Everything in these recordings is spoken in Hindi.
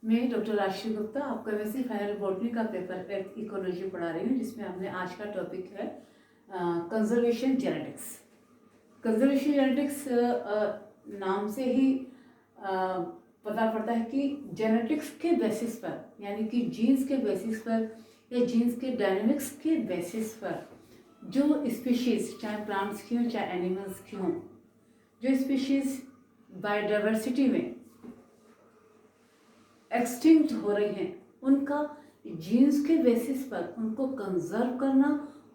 मैं डॉक्टर राशि गुप्ता आपका वैसे फाइनल बॉटनी का पेपर एर्थ इकोलॉजी पढ़ा रही हूँ, जिसमें हमने आज का टॉपिक है कंजर्वेशन जेनेटिक्स। कंजर्वेशन जेनेटिक्स नाम से ही पता पड़ता है कि जेनेटिक्स के बेसिस पर, यानी कि जीन्स के बेसिस पर या जीन्स के डायनेमिक्स के बेसिस पर जो स्पीशीज़, चाहे प्लांट्स की हों चाहे एनिमल्स की हों, जो स्पीशीज़ बायोडाइवर्सिटी में एक्सटिंक्ट हो रही हैं, उनका जीन्स के बेसिस पर उनको कंजर्व करना,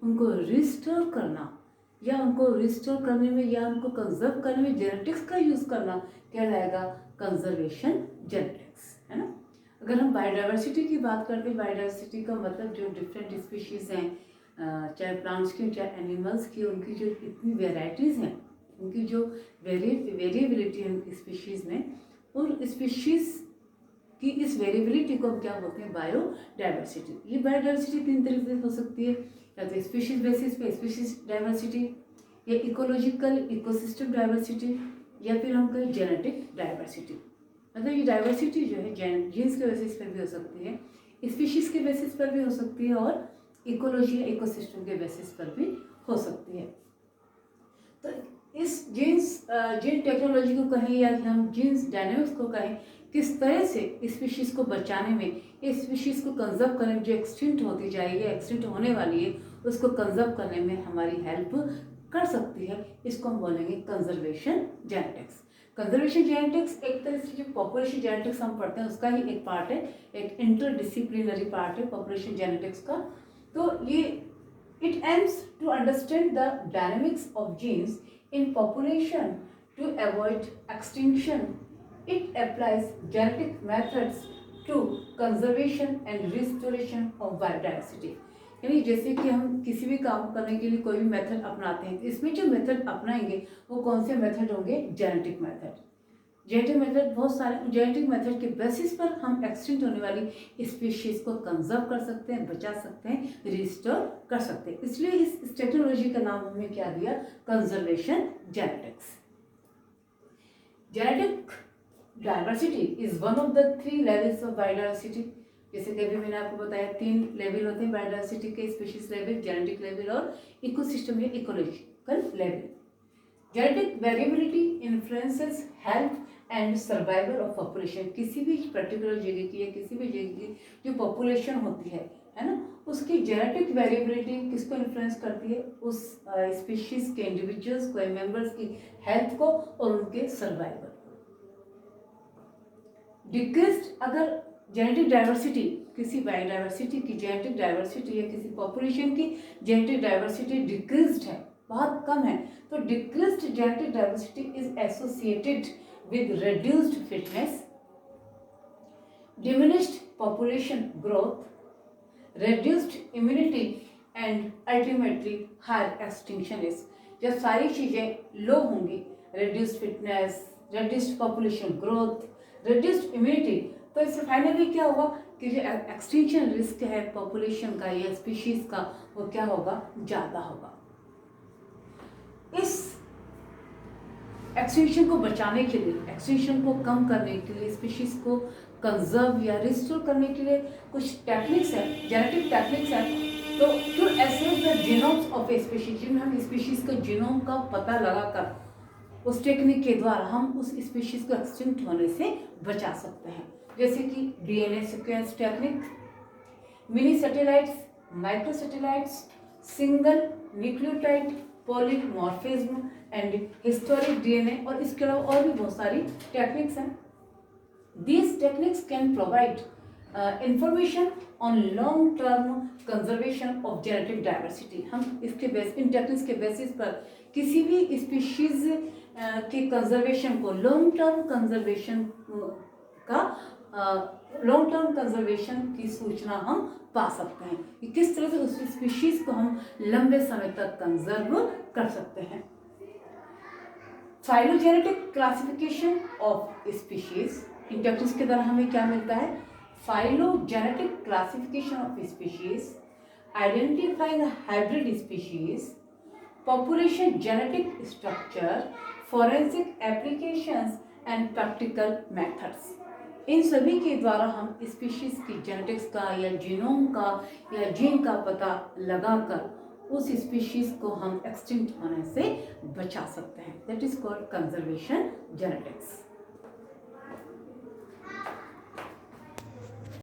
उनको रिस्टोर करना, या उनको रिस्टोर करने में या उनको कंजर्व करने में जेनेटिक्स का यूज़ करना कहलाएगा कंजर्वेशन जेनेटिक्स, है ना। अगर हम बायोडाइवर्सिटी की बात करते हैं, बायोडाइवर्सिटी का मतलब जो डिफरेंट स्पीशीज़ हैं, चाहे प्लांट्स की चाहे एनिमल्स की, उनकी जो इतनी वेराइटीज़ हैं, उनकी जो वेरिएबिलिटी है उनकी स्पीशीज़ में, उन स्पीशीज़ कि इस वेरिएबिलिटी को हम क्या बोलते हैं, बायोडाइवर्सिटी। ये बायोडाइवर्सिटी तीन तरीके से हो सकती है, या तो स्पीशीज बेसिस पे स्पीशीज डाइवर्सिटी, या इकोलॉजिकल इकोसिस्टम डाइवर्सिटी, या फिर हम कहें जेनेटिक डाइवर्सिटी। मतलब ये डाइवर्सिटी जो है जीन्स के बेसिस पर भी हो सकती है, स्पीशीज के बेसिस पर भी हो सकती है, और इकोलॉजी या इकोसिस्टम के बेसिस पर भी हो सकती है। तो इस जीन टेक्नोलॉजी को कहें या हम जीन्स डायनेमिक्स को कहें, किस तरह से स्पीशीज़ को बचाने में, इस स्पीशीज़ को कंजर्व करने में, जो एक्सटिंक्ट होती जाएगी, एक्सटिंक्ट होने वाली है, उसको कंजर्व करने में हमारी हेल्प कर सकती है, इसको हम बोलेंगे कंजर्वेशन जेनेटिक्स। कंजर्वेशन जेनेटिक्स एक तरह से जो पॉपुलेशन जेनेटिक्स हम पढ़ते हैं उसका ही एक पार्ट है, एक इंटरडिसिप्लिनरी पार्ट है पॉपुलेशन जेनेटिक्स का। तो ये it aims to understand the dynamics of genes in population to avoid extinction. It applies genetic methods to conservation and restoration of biodiversity. यानी जैसे कि हम किसी भी काम करने के लिए कोई भी मेथड अपनाते हैं, तो इसमें जो मेथड अपनाएंगे वो कौन से मेथड होंगे, जेनेटिक मेथड। जेनेटिक मेथड बहुत सारे, जेनेटिक मेथड के बेसिस पर हम एक्सटिंक्ट होने वाली स्पीशीज को कंजर्व कर सकते हैं, बचा सकते हैं, रिस्टोर कर सकते हैं। इसलिए इस टेक्नोलॉजी का नाम हमने क्या दिया, conservation genetics. Genetic diversity is one of the 3 levels of biodiversity. जैसे कि अभी मैंने आपको बताया 3 लेवल होते हैं बायोडाइवर्सिटी के, स्पीशीज लेवल, जेनेटिक लेवल और इकोसिस्टम या ecological level. Genetic variability influences health and survival of population. किसी भी पर्टिकुलर जगह की या किसी भी जगह की जो पॉपुलेशन होती है ना, उसकी जेनेटिक वेरिएबिलिटी किसको इन्फ्लुएंस करती है, उस स्पीशीज के इंडिविजुअल्स को, मेंबर्स की हेल्थ को और उनके सर्वाइवल को। डिक्रीज्ड, अगर जेनेटिक डाइवर्सिटी, किसी बायोडाइवर्सिटी की जेनेटिक डाइवर्सिटी या किसी पॉपुलेशन की जेनेटिक डाइवर्सिटी डिक्रीज्ड है, बहुत कम है, तो decreased genetic diversity is associated with reduced fitness, diminished population growth, reduced immunity and ultimately higher extinction risk। जब सारी चीज़ें लो होंगी, reduced fitness, reduced population growth, reduced immunity, तो इससे फाइनली क्या होगा कि जो एक्सटिंक्शन रिस्क है पॉपुलेशन का या स्पीशीज का, वो क्या होगा, ज़्यादा होगा। इस एक्सटिंक्शन को बचाने के लिए, एक्सटिंक्शन को कम करने के लिए, स्पीशीज को कंजर्व या रिस्टोर करने के लिए कुछ टेक्निक्स है, जेनेटिक टेक्निक्स है। तो to assess the genomes of a species, जिनमें हम स्पीशीज का जीनोम का पता लगाकर उस टेक्निक के द्वारा हम उस स्पीशीज को एक्सटिंक्ट होने से बचा सकते हैं। जैसे कि DNA sequence technique, mini satellites, micro satellites, single nucleotide polymorphism and historic DNA, और इसके अलावा और भी बहुत सारी टेक्निक्स हैं। These techniques can provide information on long term conservation of genetic diversity. हम इसके इन टेक्निक्स के बेसिस पर किसी भी स्पीशीज के कंजर्वेशन को, लॉन्ग टर्म कंजर्वेशन का, लॉन्ग टर्म कंजर्वेशन की सूचना हम पा सकते हैं कि किस तरह से उस स्पीशीज को हम लंबे समय तक कंजर्व कर सकते हैं। फाइलोजेनेटिक क्लासिफिकेशन ऑफ स्पीशीज, इन टेक्निक्स के द्वारा हमें क्या मिलता है, phylogenetic classification of species, identifying hybrid species, population genetic structure, forensic applications and practical methods. इन सभी के द्वारा हम स्पीशीज की जेनेटिक्स का या जीनोम का या जीन का पता लगाकर उस स्पीशीज को हम एक्सटिंक्ट होने से बचा सकते हैं। That is called conservation genetics.